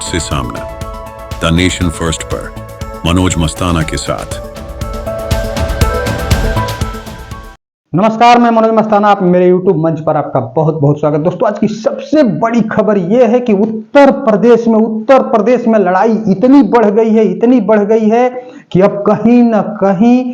से सामना, the nation first पर मनोज मस्ताना के साथ। नमस्कार, मैं मनोज मस्ताना, आप मेरे YouTube मंच पर आपका बहुत बहुत स्वागत। दोस्तों, आज की सबसे बड़ी खबर यह है कि उत्तर प्रदेश में लड़ाई इतनी बढ़ गई है कि अब कहीं न कहीं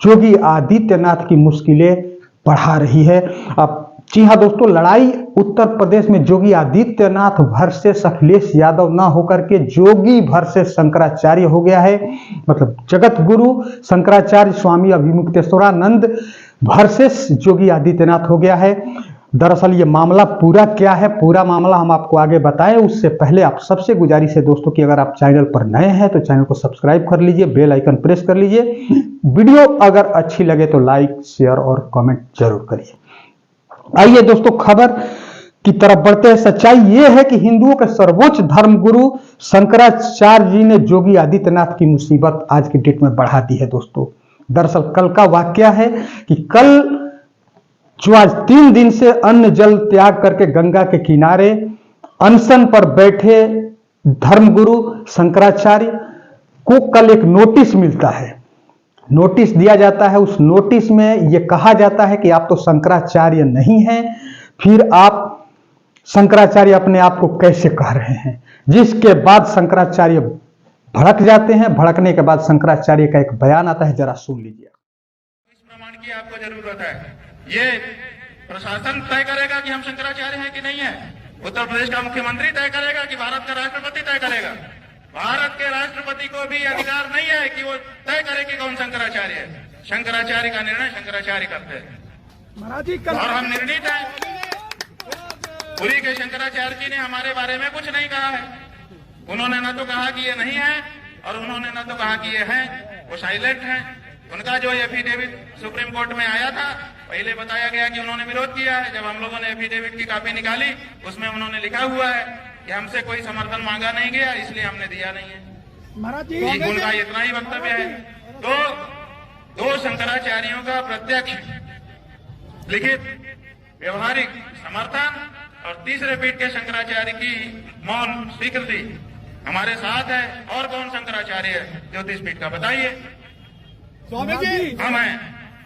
योगी आदित्यनाथ की मुश्किलें बढ़ा रही है। अब जी हाँ दोस्तों, लड़ाई उत्तर प्रदेश में योगी आदित्यनाथ वर्सेस अखिलेश यादव ना होकर के जोगी वर्सेस शंकराचार्य हो गया है। मतलब जगत गुरु शंकराचार्य स्वामी अभिमुक्तेश्वरानंद वर्सेस योगी आदित्यनाथ हो गया है। दरअसल ये मामला पूरा क्या है, पूरा मामला हम आपको आगे बताएं उससे पहले आप सबसे गुजारिश है दोस्तों कि अगर आप चैनल पर नए हैं तो चैनल को सब्सक्राइब कर लीजिए, बेल आइकन प्रेस कर लीजिए। वीडियो अगर अच्छी लगे तो लाइक, शेयर और कमेंट जरूर करिए। आइए दोस्तों, खबर की तरफ बढ़ते हैं। सच्चाई यह है कि हिंदुओं के सर्वोच्च धर्मगुरु शंकराचार्य जी ने योगी आदित्यनाथ की मुसीबत आज की डेट में बढ़ा दी है दोस्तों। दरअसल कल का वाकया है कि कल जो आज 3 दिन से अन्न जल त्याग करके गंगा के किनारे अनशन पर बैठे धर्मगुरु शंकराचार्य को कल एक नोटिस मिलता है। नोटिस दिया जाता है। उस नोटिस में यह कहा जाता है कि आप तो शंकराचार्य नहीं हैं, फिर आप शंकराचार्य अपने आप को कैसे कह रहे हैं। जिसके बाद शंकराचार्य भड़क जाते हैं। भड़कने के बाद शंकराचार्य का एक बयान आता है, जरा सुन लीजिए। इस प्रमाण की आपको जरूरत है। ये प्रशासन तय करेगा कि हम शंकराचार्य हैं कि नहीं है। उत्तर प्रदेश का मुख्यमंत्री तय करेगा कि भारत का राष्ट्रपति तय करेगा। भारत के राष्ट्रपति को भी अधिकार नहीं है कि वो तय करे कि कौन शंकराचार्य है। शंकराचार्य का निर्णय शंकराचार्य करते हैं और हम निर्णित हैं। पुरी के शंकराचार्य जी ने हमारे बारे में कुछ नहीं कहा है। उन्होंने न तो कहा कि ये नहीं है और उन्होंने न तो कहा कि ये है। वो साइलेंट है। उनका जो एफिडेविट सुप्रीम कोर्ट में आया था, पहले बताया गया कि उन्होंने विरोध किया है। जब हम लोगों ने एफिडेविट की कॉपी निकाली, उसमें उन्होंने लिखा हुआ है कि हमसे कोई समर्थन मांगा नहीं गया, इसलिए हमने दिया नहीं है। उनका इतना ही वक्तव्य है। तो दो शंकराचार्यों का प्रत्यक्ष लिखित व्यवहारिक समर्थन और तीसरे पीठ के शंकराचार्य की मौन स्वीकृति हमारे साथ है। और कौन शंकराचार्य है ज्योतिष पीठ का, बताइए। स्वामी जी हम हैं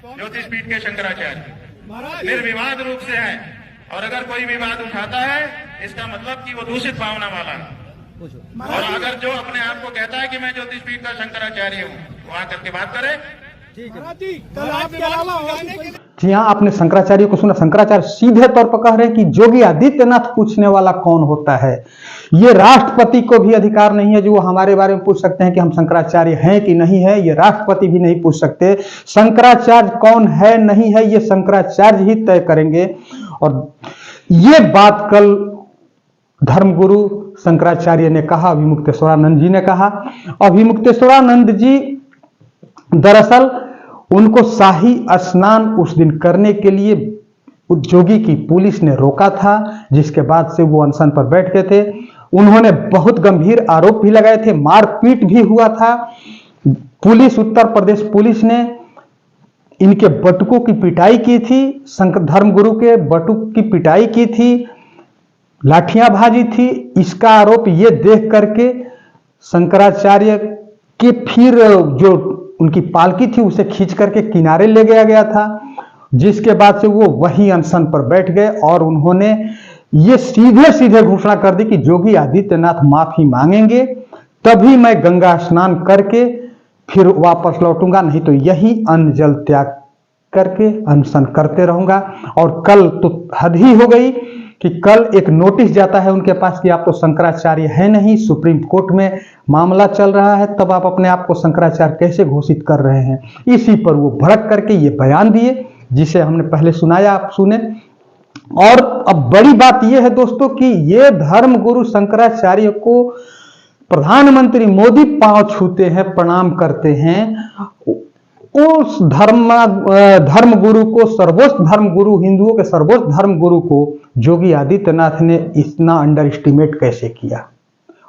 ज्योतिष पीठ के शंकराचार्य, निर्विवाद रूप से हैं। और अगर कोई विवाद उठाता है इसका मतलब कि वो दूषित भावना वाला है। और अगर जो अपने आप को कहता है कि मैं ज्योतिष पीठ का शंकराचार्य हूँ, वो आकर के बात करे। जी हाँ, आपने शंकराचार्य को सुना। शंकराचार्य सीधे तौर पर कह रहे हैं कि योगी आदित्यनाथ पूछने वाला कौन होता है। ये राष्ट्रपति को भी अधिकार नहीं है जो वो हमारे बारे में पूछ सकते हैं कि हम शंकराचार्य हैं कि नहीं है। ये राष्ट्रपति भी नहीं पूछ सकते। शंकराचार्य कौन है नहीं है ये शंकराचार्य ही तय करेंगे। और ये बात कल धर्मगुरु शंकराचार्य ने कहा, अभिमुक्तेश्वरानंद जी ने कहा। अभिमुक्तेश्वरानंद जी दरअसल उनको शाही स्नान उस दिन करने के लिए जोगी की पुलिस ने रोका था, जिसके बाद से वो अनशन पर बैठ गए थे। उन्होंने बहुत गंभीर आरोप भी लगाए थे, मारपीट भी हुआ था। पुलिस, उत्तर प्रदेश पुलिस ने इनके बटुकों की पिटाई की थी, धर्मगुरु के बटुक की पिटाई की थी, लाठियां भाजी थी। इसका आरोप ये देख करके शंकराचार्य के फिर जो उनकी पालकी थी उसे खींच करके किनारे ले गया था, जिसके बाद से वो वही अनशन पर बैठ गए। और उन्होंने ये सीधे घोषणा कर दी कि योगी आदित्यनाथ माफी मांगेंगे तभी मैं गंगा स्नान करके फिर वापस लौटूंगा, नहीं तो यही अन्न जल त्याग करके अनशन करते रहूंगा। और कल तो हद ही हो गई कि कल एक नोटिस जाता है उनके पास कि आप तो शंकराचार्य है नहीं। सुप्रीम कोर्ट में मामला चल रहा है, तब आप अपने आप को शंकराचार्य कैसे घोषित कर रहे हैं। इसी पर वो भड़क करके ये बयान दिए, जिसे हमने पहले सुनाया, आप सुने। और अब बड़ी बात यह है दोस्तों कि ये धर्मगुरु शंकराचार्य को प्रधानमंत्री मोदी पांव छूते हैं, प्रणाम करते हैं। उस धर्मगुरु को, सर्वोच्च धर्मगुरु, हिंदुओं के सर्वोच्च धर्मगुरु को योगी आदित्यनाथ ने इतना अंडर एस्टिमेट कैसे किया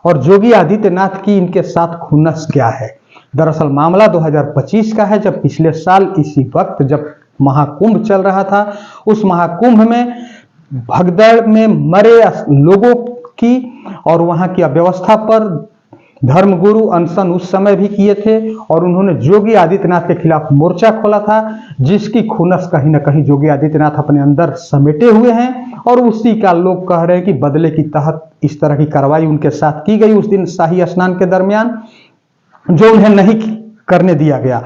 और योगी आदित्यनाथ की इनके साथ खुन्नस क्या है। दरअसल मामला 2025 का है, जब पिछले साल इसी वक्त जब महाकुंभ चल रहा था, उस महाकुंभ में भगदड़ में मरे लोगों की और वहां की अव्यवस्था पर धर्मगुरु अनशन उस समय भी किए थे और उन्होंने योगी आदित्यनाथ के खिलाफ मोर्चा खोला था, जिसकी खुनस कहीं ना कहीं योगी आदित्यनाथ अपने अंदर समेटे हुए हैं और उसी का लोग कह रहे हैं कि बदले की तहत इस तरह की कार्रवाई उनके साथ की गई उस दिन शाही स्नान के दरमियान, जो उन्हें नहीं करने दिया गया।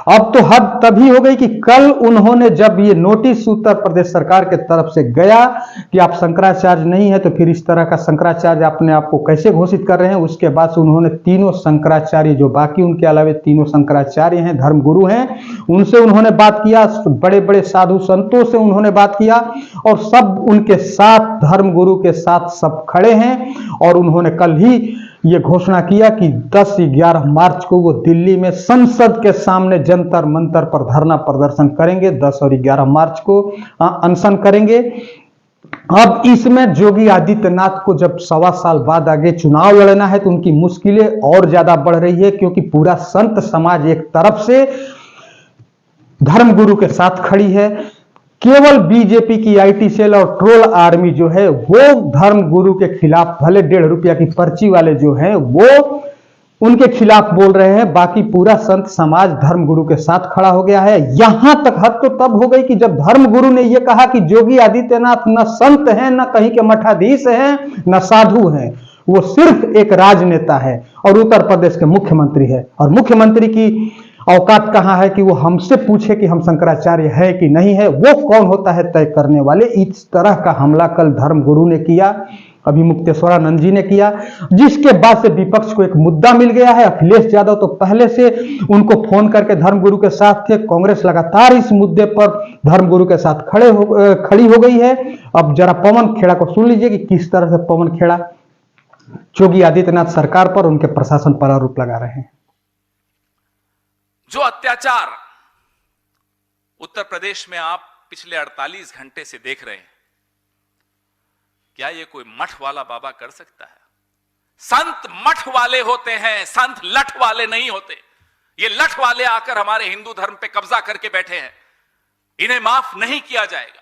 अब तो हद तभी हो गई कि कल उन्होंने जब ये नोटिस उत्तर प्रदेश सरकार के तरफ से गया कि आप शंकराचार्य नहीं है तो फिर इस तरह का शंकराचार्य अपने आप को कैसे घोषित कर रहे हैं, उसके बाद से उन्होंने तीनों शंकराचार्य जो बाकी उनके अलावा तीनों शंकराचार्य हैं, धर्मगुरु हैं, उनसे उन्होंने बात किया, बड़े बड़े साधु संतों से उन्होंने बात किया और सब उनके साथ धर्मगुरु के साथ सब खड़े हैं और उन्होंने कल ही ये घोषणा किया कि 10-11 मार्च को वो दिल्ली में संसद के सामने जंतर मंतर पर धरना प्रदर्शन करेंगे। 10 और 11 मार्च को अनशन करेंगे। अब इसमें योगी आदित्यनाथ को जब 1.25 साल बाद आगे चुनाव लड़ना है तो उनकी मुश्किलें और ज्यादा बढ़ रही है, क्योंकि पूरा संत समाज एक तरफ से धर्मगुरु के साथ खड़ी है, केवल बीजेपी की आईटी सेल और ट्रोल आर्मी जो है वो धर्मगुरु के खिलाफ, भले 1.5 रुपया की पर्ची वाले जो हैं वो उनके खिलाफ बोल रहे हैं, बाकी पूरा संत समाज धर्मगुरु के साथ खड़ा हो गया है। यहां तक हद तो तब हो गई कि जब धर्मगुरु ने यह कहा कि योगी आदित्यनाथ न संत हैं, न कहीं के मठाधीश हैं, न साधु हैं, वो सिर्फ एक राजनेता है और उत्तर प्रदेश के मुख्यमंत्री है। और मुख्यमंत्री की औकात कहां है कि वो हमसे पूछे कि हम शंकराचार्य है कि नहीं है, वो कौन होता है तय करने वाले। इस तरह का हमला कल धर्मगुरु ने किया, अभी मुक्तेश्वरानंद जी ने किया, जिसके बाद से विपक्ष को एक मुद्दा मिल गया है। अखिलेश यादव तो पहले से उनको फोन करके धर्मगुरु के साथ थे, कांग्रेस लगातार इस मुद्दे पर धर्मगुरु के साथ खड़ी हो गई है। अब जरा पवन खेड़ा को सुन लीजिए कि किस तरह से पवन खेड़ा योगी आदित्यनाथ सरकार पर, उनके प्रशासन पर आरोप लगा रहे हैं। जो अत्याचार उत्तर प्रदेश में आप पिछले 48 घंटे से देख रहे हैं, क्या ये कोई मठ वाला बाबा कर सकता है? संत मठ वाले होते हैं, संत लठ वाले नहीं होते। ये लठ वाले आकर हमारे हिंदू धर्म पे कब्जा करके बैठे हैं, इन्हें माफ नहीं किया जाएगा।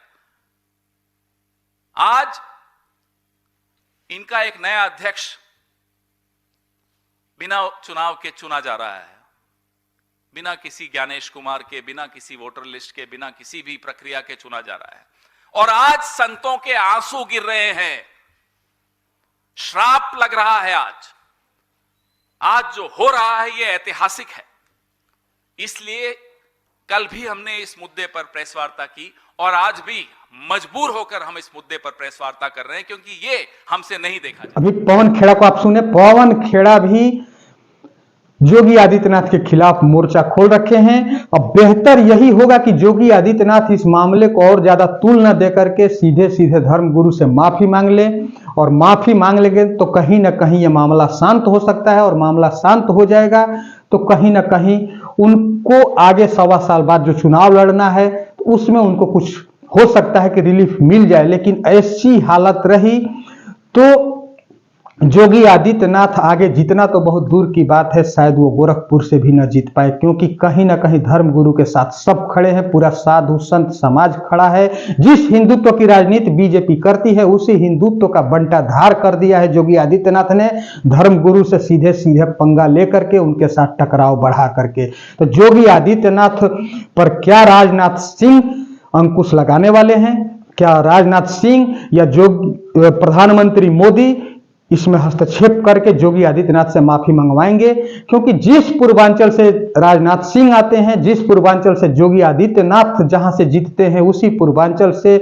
आज इनका एक नया अध्यक्ष बिना चुनाव के चुना जा रहा है, बिना किसी ज्ञानेश कुमार के, बिना किसी वोटर लिस्ट के, बिना किसी भी प्रक्रिया के चुना जा रहा है। और आज संतों के आंसू गिर रहे हैं, श्राप लग रहा है। आज जो हो रहा है यह ऐतिहासिक है। इसलिए कल भी हमने इस मुद्दे पर प्रेस वार्ता की और आज भी मजबूर होकर हम इस मुद्दे पर प्रेस वार्ता कर रहे हैं, क्योंकि ये हमसे नहीं देखा जाता। अभी पवन खेड़ा को आप सुने, पवन खेड़ा भी योगी आदित्यनाथ के खिलाफ मोर्चा खोल रखे हैं। अब बेहतर यही होगा कि योगी आदित्यनाथ इस मामले को और ज्यादा तूल न देकर के सीधे सीधे धर्मगुरु से माफी मांग ले, और माफी मांग लेंगे तो कहीं ना कहीं यह मामला शांत हो सकता है। और मामला शांत हो जाएगा तो कहीं ना कहीं उनको आगे 1.25 साल बाद जो चुनाव लड़ना है तो उसमें उनको कुछ हो सकता है कि रिलीफ मिल जाए। लेकिन ऐसी हालत रही तो योगी आदित्यनाथ आगे जीतना तो बहुत दूर की बात है, शायद वो गोरखपुर से भी न जीत पाए, क्योंकि कहीं ना कहीं धर्मगुरु के साथ सब खड़े हैं, पूरा साधु संत समाज खड़ा है। जिस हिंदुत्व की राजनीति बीजेपी करती है उसी हिंदुत्व का बंटाधार कर दिया है योगी आदित्यनाथ ने, धर्मगुरु से सीधे सीधे पंगा लेकर के उनके साथ टकराव बढ़ा करके। तो योगी आदित्यनाथ पर क्या राजनाथ सिंह अंकुश लगाने वाले हैं? क्या राजनाथ सिंह या जो प्रधानमंत्री मोदी इसमें हस्तक्षेप करके योगी आदित्यनाथ से माफी मंगवाएंगे? क्योंकि जिस पूर्वांचल से राजनाथ सिंह आते हैं, जिस पूर्वांचल से योगी आदित्यनाथ जहां से जीतते हैं, उसी पूर्वांचल से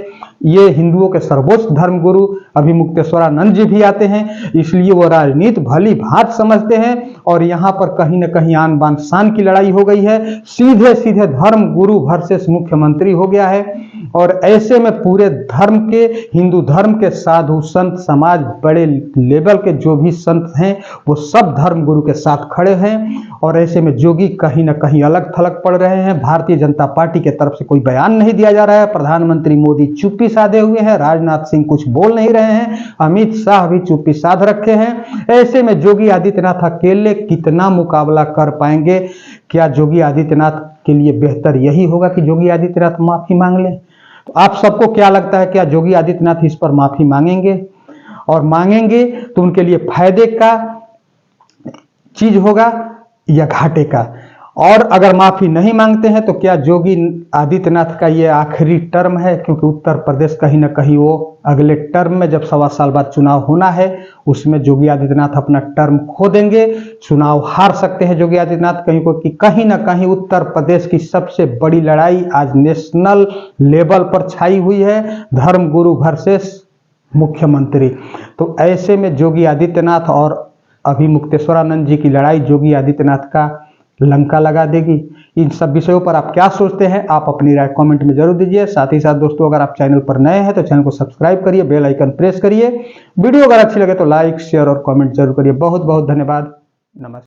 ये हिंदुओं के सर्वोच्च धर्मगुरु अभी मुक्तेश्वरानंद जी भी आते हैं। इसलिए वो राजनीति भली भांत समझते हैं और यहाँ पर कहीं न कहीं आन बान शान की लड़ाई हो गई है। सीधे सीधे धर्मगुरु वर्सेस मुख्यमंत्री हो गया है। और ऐसे में पूरे धर्म के, हिंदू धर्म के साधु संत समाज, बड़े लेवल के जो भी संत हैं वो सब धर्मगुरु के साथ खड़े हैं। और ऐसे में योगी कहीं ना कहीं अलग थलग पड़ रहे हैं। भारतीय जनता पार्टी के तरफ से कोई बयान नहीं दिया जा रहा है, प्रधानमंत्री मोदी चुप्पी साधे हुए हैं, राजनाथ सिंह कुछ बोल नहीं रहे हैं, अमित शाह भी चुप्पी साध रखे हैं। ऐसे में योगी आदित्यनाथ अकेले कितना मुकाबला कर पाएंगे? क्या योगी आदित्यनाथ के लिए बेहतर यही होगा कि योगी आदित्यनाथ माफी मांग ले? तो आप सबको क्या लगता है, क्या योगी आदित्यनाथ इस पर माफी मांगेंगे? और मांगेंगे तो उनके लिए फायदे का चीज होगा या घाटे का। और अगर माफी नहीं मांगते हैं तो क्या योगी आदित्यनाथ का ये आखिरी टर्म है, क्योंकि उत्तर प्रदेश कहीं ना कहीं वो अगले टर्म में जब 1.25 साल बाद चुनाव होना है उसमें योगी आदित्यनाथ अपना टर्म खो देंगे, चुनाव हार सकते हैं योगी आदित्यनाथ। कहीं ना कहीं उत्तर प्रदेश की सबसे बड़ी लड़ाई आज नेशनल लेवल पर छाई हुई है, धर्मगुरु वर्सेस मुख्यमंत्री। तो ऐसे में योगी आदित्यनाथ और अभी मुक्तेश्वरानंद जी की लड़ाई योगी आदित्यनाथ का लंका लगा देगी। इन सब विषयों पर आप क्या सोचते हैं, आप अपनी राय कमेंट में जरूर दीजिए। साथ ही साथ दोस्तों, अगर आप चैनल पर नए हैं तो चैनल को सब्सक्राइब करिए, बेल आइकन प्रेस करिए। वीडियो अगर अच्छी लगे तो लाइक, शेयर और कमेंट जरूर करिए। बहुत बहुत धन्यवाद। नमस्कार।